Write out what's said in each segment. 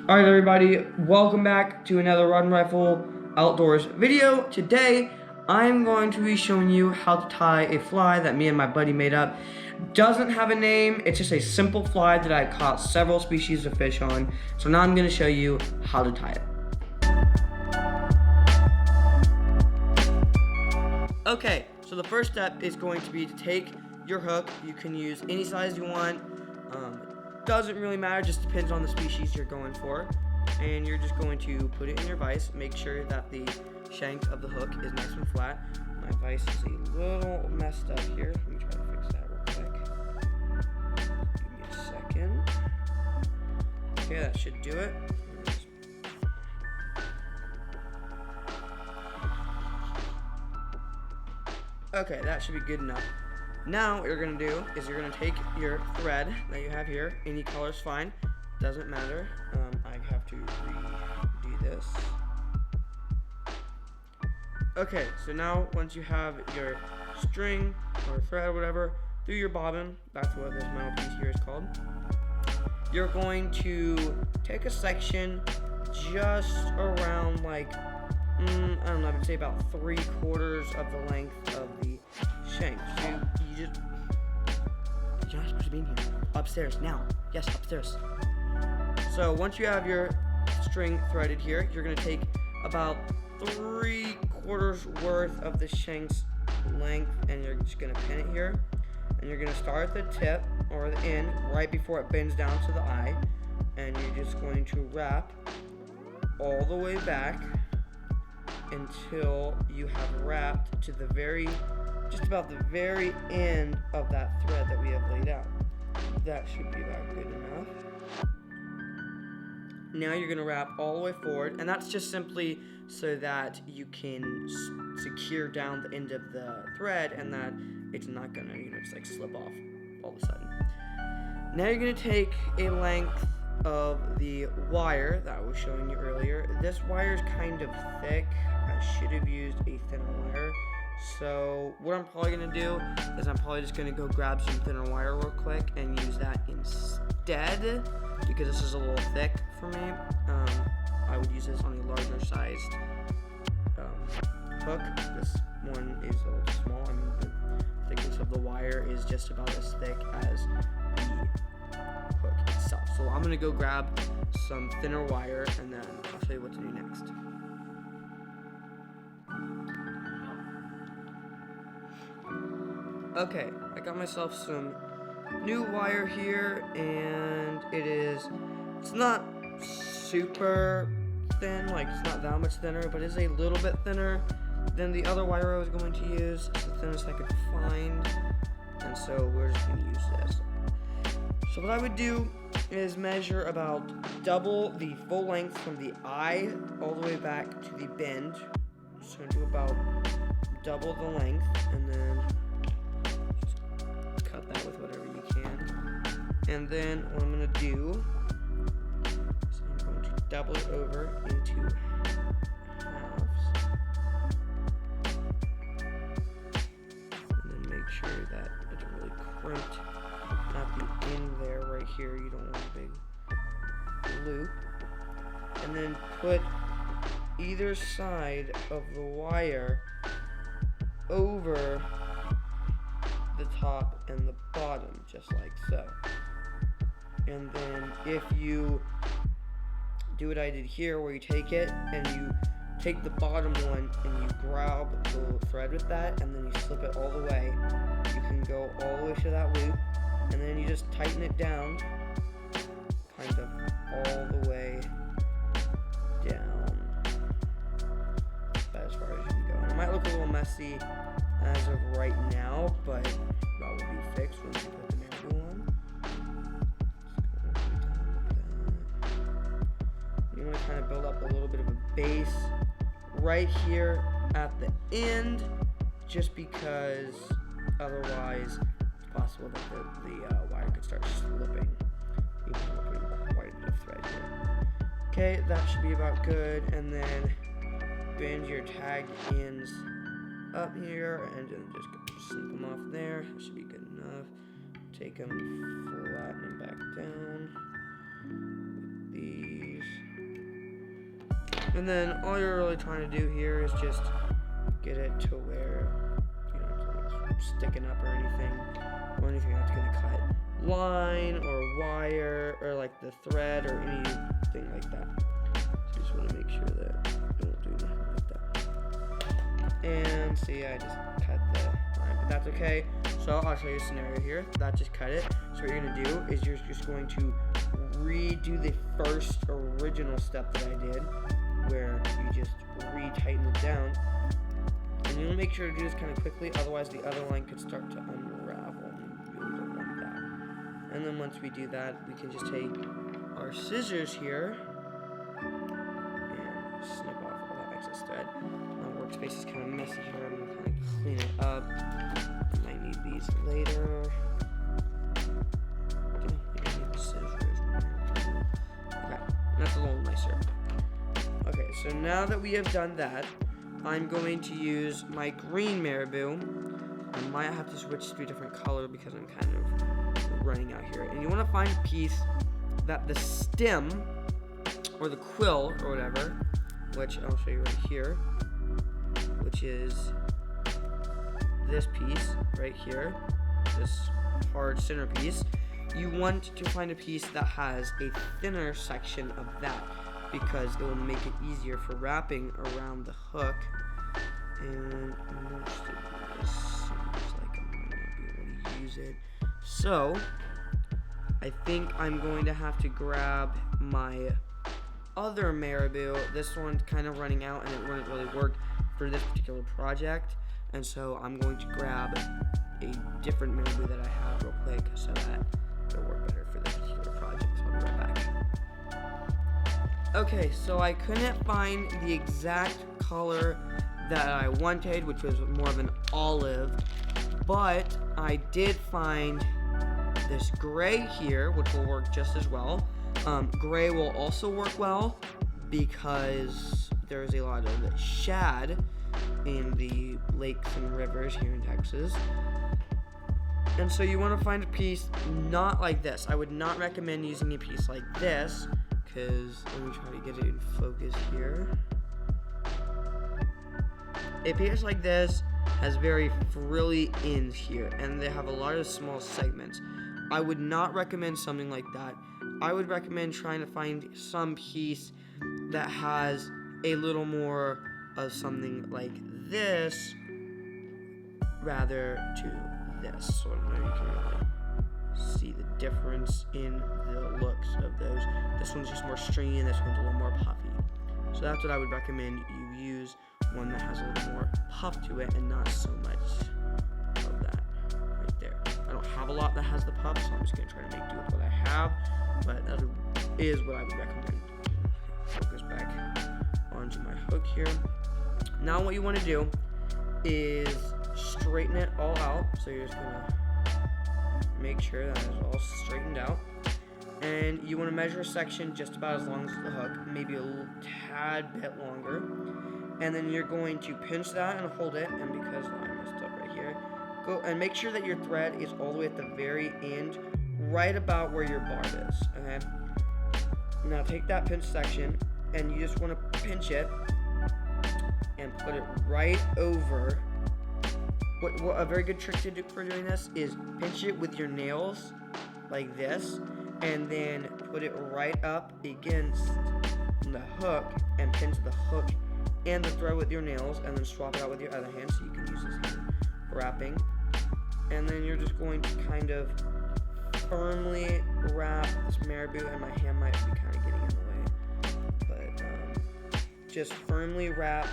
Alright everybody, welcome back to another Rod Rifle Outdoors video. Today, I'm going to be showing you how to tie a fly that me and my buddy made up. Doesn't have a name, it's just a simple fly that I caught several species of fish on. So now I'm going to show you how to tie it. Okay, so the first step is going to be to take your hook. You can use any size you want. Doesn't really matter, just depends on the species you're going for. And you're just going to put it in your vise. Make sure that the shank of the hook is nice and flat. My vise is a little messed up here. Let me try to fix that real quick. Give me a second. Okay, that should do it. Okay, that should be good enough. Now what you're going to do is you're going to take your thread that you have here. Any color is fine. Doesn't matter. I have to redo this. Okay, so now once you have your string or thread or whatever through your bobbin, that's what this metal piece here is called, you're going to take a section just around like, I don't know, I would say about 3/4 of the length of the shank. So you're not supposed to be in here. Upstairs, now. Yes, upstairs. So once you have your string threaded here, you're going to take about 3/4 worth of the shank's length, and you're just going to pin it here. And you're going to start at the tip, or the end, right before it bends down to the eye. And you're just going to wrap all the way back until you have wrapped to the just about the very end of that thread that we have laid out. That should be about good enough. Now you're going to wrap all the way forward, and that's just simply so that you can secure down the end of the thread and that it's not going to, just like slip off all of a sudden. Now you're going to take a length of the wire that I was showing you earlier. This wire is kind of thick. I should have used a thinner wire. So what I'm probably going to do is I'm probably just going to go grab some thinner wire real quick and use that instead, because this is a little thick for me. I would use this on a larger sized hook. This one is a little small. I mean, the thickness of the wire is just about as thick as the hook itself. So I'm going to go grab some thinner wire, and then I'll show you what to do next. Okay, I got myself some new wire here, and it's not super thin, like it's not that much thinner, but it's a little bit thinner than the other wire I was going to use. It's the thinnest I could find, and so we're just going to use this. So what I would do is measure about double the full length from the eye all the way back to the bend. So do about double the length, and then cut that with whatever you can. And then what I'm going to do is I'm going to double it over into halves. And then make sure that it's really crimped at the end there, right here. You don't want a big loop. And then put either side of the wire over the top and the bottom, just like so. And then if you do what I did here, where you take it and you take the bottom one and you grab the thread with that, and then you slip it all the way, you can go all the way to that loop, and then you just tighten it down, kind of all the way down, about as far as you can go. And it might look a little messy as of right now, but that will be fixed once you put the manual on. You want to kind of build up a little bit of a base right here at the end, just because otherwise it's possible that the wire could start slipping, even though we're putting quite a bit of thread here. Okay, that should be about good, and then bend your tag ends up here and then just snip them off there. That should be good enough. Take them, flatten them back down with these. And then all you're really trying to do here is just get it to where, it's like sticking up or anything that's going to cut line or wire or like the thread or anything like that. So you just want to make sure that you don't do nothing like that. And see, I just cut the line, but that's okay. So I'll show you a scenario here. That just cut it. So what you're going to do is you're just going to redo the first original step that I did, where you just re-tighten it down. And you want to make sure to do this kind of quickly, otherwise the other line could start to unravel, and you really don't want that. And then once we do that, we can just take our scissors here and snip off all that excess thread. My workspace is kind of messy here. I'm going to kind of clean it up. I might need these later. Okay, that's a little nicer. Okay, so now that we have done that, I'm going to use my green marabou. I might have to switch to a different color because I'm kind of running out here. And you want to find a piece that the stem or the quill or whatever, which I'll show you right here, which is this piece right here, this hard centerpiece. You want to find a piece that has a thinner section of that, because it will make it easier for wrapping around the hook. And most of this seems like I might not be able to use it. So I think I'm going to have to grab my other marabou. This one's kind of running out and it wouldn't really work for this particular project. And so I'm going to grab a different marabou that I have real quick so that it'll work better for this particular project. So I'll be right back. Okay, so I couldn't find the exact color that I wanted, which was more of an olive, but I did find this gray here, which will work just as well. Gray will also work well because there's a lot of shad in the lakes and rivers here in Texas. And so you want to find a piece not like this. I would not recommend using a piece like this, because let me try to get it in focus here. A piece like this has very frilly ends here, and they have a lot of small segments. I would not recommend something like that. I would recommend trying to find some piece that has a little more of something like this rather to this. So maybe you can really see the difference in the looks of those. This one's just more stringy and this one's a little more puffy. So that's what I would recommend you use, one that has a little more puff to it and not so much of that right there. I don't have a lot that has the puff, so I'm just going to try to make do with what I have, but that is what I would recommend. Focus back onto my hook here. Now what you want to do is straighten it all out. So you're just going to make sure that it's all straightened out. And you want to measure a section just about as long as the hook, maybe a little tad bit longer. And then you're going to pinch that and hold it, and because I messed up right here, go and make sure that your thread is all the way at the very end, right about where your barb is, okay? Now take that pinch section, and you just want to pinch it and put it right over. What a very good trick to do for doing this is pinch it with your nails like this, and then put it right up against the hook and pinch the hook and the thread with your nails, and then swap it out with your other hand so you can use this hand wrapping. And then you're just going to kind of firmly wrap this marabou, and my hand might be kind of getting in the way, but just firmly wrap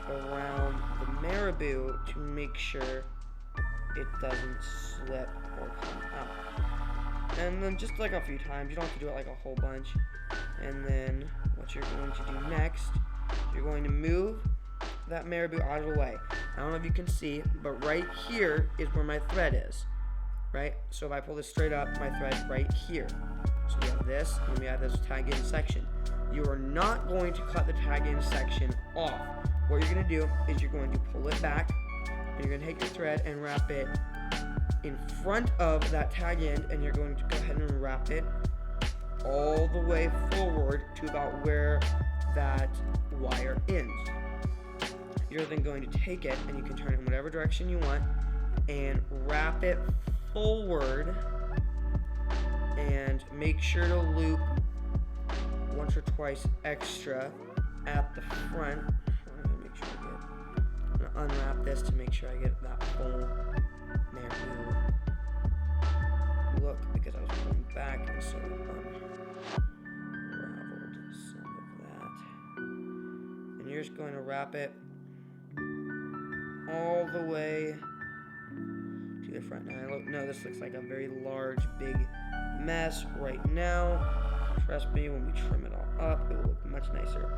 around the marabou to make sure it doesn't slip or come out. And then just like a few times, you don't have to do it like a whole bunch. And then what you're going to do next, you're going to move that marabou out of the way. I don't know if you can see, but right here is where my thread is, right? So if I pull this straight up, my thread's right here. So we have this, and we have this tag in section. You are not going to cut the tag in section off. What you're going to do is you're going to pull it back, and you're going to take your thread and wrap it in front of that tag end, and you're going to go ahead and wrap it all the way forward to about where that wire ends. You're then going to take it, and you can turn it in whatever direction you want, and wrap it forward, and make sure to loop once or twice extra at the front. I'm gonna unwrap this to make sure I get that full marabou look, because I was pulling back and so unraveled some of that. And you're just going to wrap it all the way to the front. Now I know this looks like a very large, big mess right now. Trust me, when we trim it all up, it will look much nicer.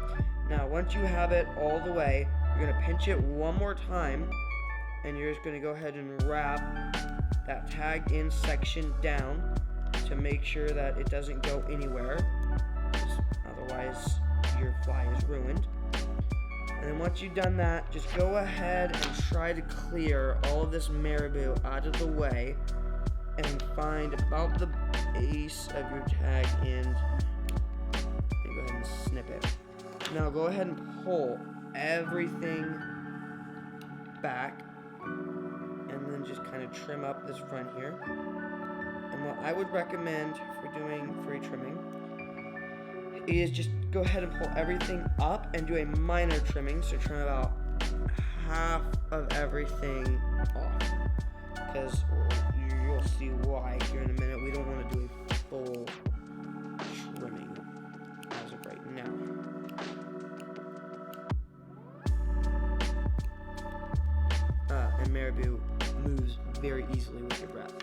Now, once you have it all the way, you're going to pinch it one more time, and you're just going to go ahead and wrap that tagged in section down to make sure that it doesn't go anywhere. Otherwise, your fly is ruined. And then once you've done that, just go ahead and try to clear all of this marabou out of the way and find about the base of your tag end and go ahead and snip it. Now go ahead and pull everything back and then just kind of trim up this front here. And what I would recommend for doing free trimming is just go ahead and pull everything up and do a minor trimming, so trim about half of everything off, because you'll see why here in a minute. We don't want to do a full trimming as of right now. And marabou moves very easily with your breath.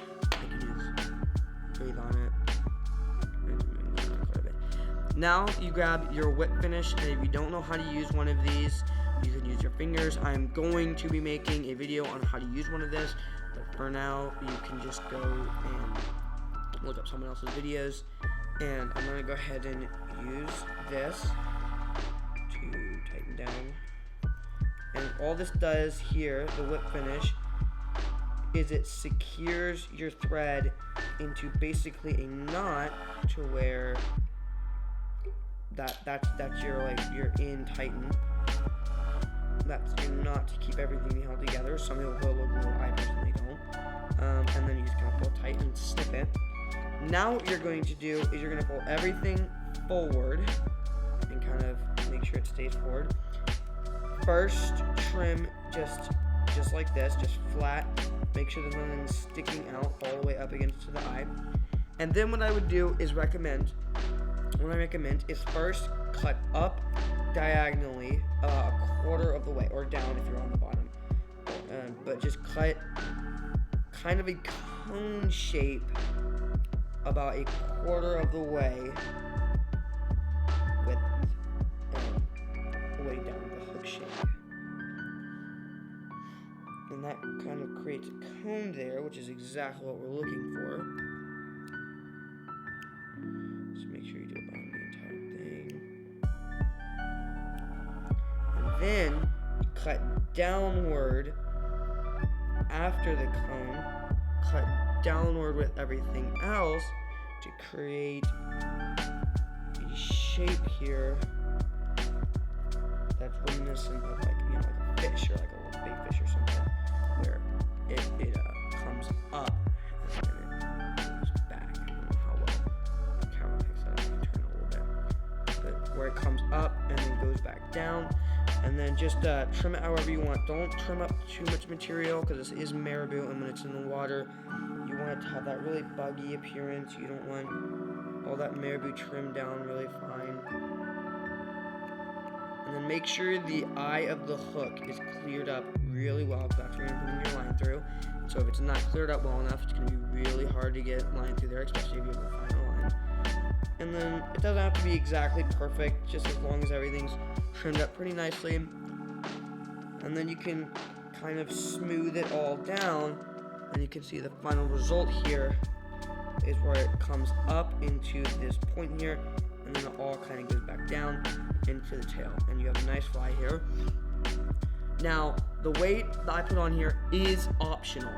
You can just breathe on it. Now you grab your whip finish, and if you don't know how to use one of these, you can use your fingers. I'm going to be making a video on how to use one of this, but for now you can just go and look up someone else's videos. And I'm going to go ahead and use this to tighten down. And all this does here, the whip finish, is it secures your thread into basically a knot to where that's your in tighten. That's your knot to keep everything held together. Some people put a little glue, I personally don't. And then you just kind of pull tight and snip it. Now what you're going to do is you're going to pull everything forward and kind of make sure it stays forward. First, trim just like this, just flat. Make sure there's nothing sticking out all the way up against the eye. And then what I would do is recommend first cut up diagonally a quarter of the way, or down if you're on the bottom. But just cut kind of a cone shape about a quarter of the way with way down the hook shape. And that kind of creates a cone there, which is exactly what we're looking for. Just make sure you do it on the entire thing. And then cut downward after the cone, cut downward with everything else to create a shape here that's reminiscent of like a fish, or like a little big fish or something, where it comes up and then it goes back. I don't know how well the camera picks that up. I can turn it a little bit, but where it comes up and then goes back down. And then just trim it however you want. Don't trim up too much material, because this is marabou, and when it's in the water, you want it to have that really buggy appearance. You don't want all that marabou trimmed down really fine. And then make sure the eye of the hook is cleared up really well, because that's where you're putting your line through. So if it's not cleared up well enough, it's going to be really hard to get line through there, especially if you have a final line. And then it doesn't have to be exactly perfect, just as long as everything's trimmed up pretty nicely. And then you can kind of smooth it all down, and you can see the final result here is where it comes up into this point here, and then it all kind of goes back down into the tail, and you have a nice fly here. Now, the weight that I put on here is optional.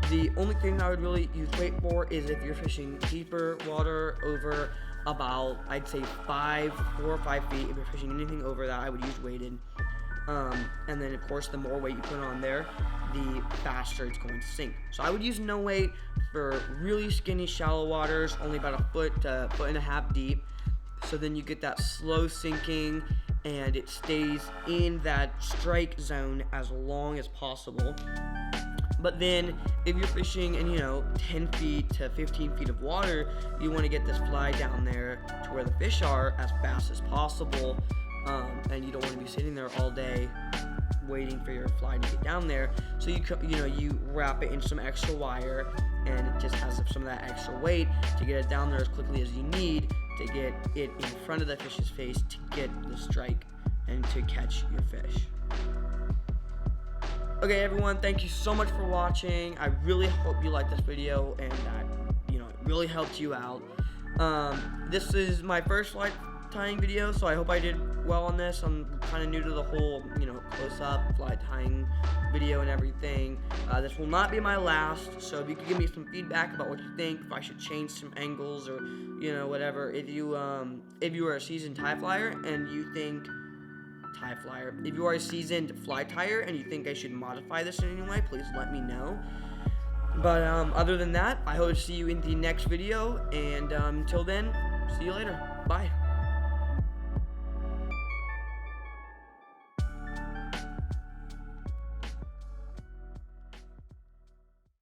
The only thing I would really use weight for is if you're fishing deeper water over about, I'd say 4 or 5 feet. If you're fishing anything over that, I would use weighted. And then of course the more weight you put on there, the faster it's going to sink. So I would use no weight for really skinny shallow waters, only about a foot to foot and a half deep. So then you get that slow sinking and it stays in that strike zone as long as possible. But then if you're fishing in 10 feet to 15 feet of water, you want to get this fly down there to where the fish are as fast as possible. And you don't want to be sitting there all day waiting for your fly to get down there. So you wrap it in some extra wire, and it just has some of that extra weight to get it down there as quickly as you need to get it in front of the fish's face to get the strike and to catch your fish. Okay, everyone, thank you so much for watching. I really hope you liked this video and that it really helped you out. This is my first fly tying video, so I hope I did well on this. I'm kind of new to the whole close-up fly tying video and everything. This will not be my last, so if you could give me some feedback about what you think, if I should change some angles or whatever. If you are a seasoned tie flyer and you think if you are a seasoned fly tyer and you think I should modify this in any way, please let me know. But other than that, I hope to see you in the next video, and until then, see you later. Bye.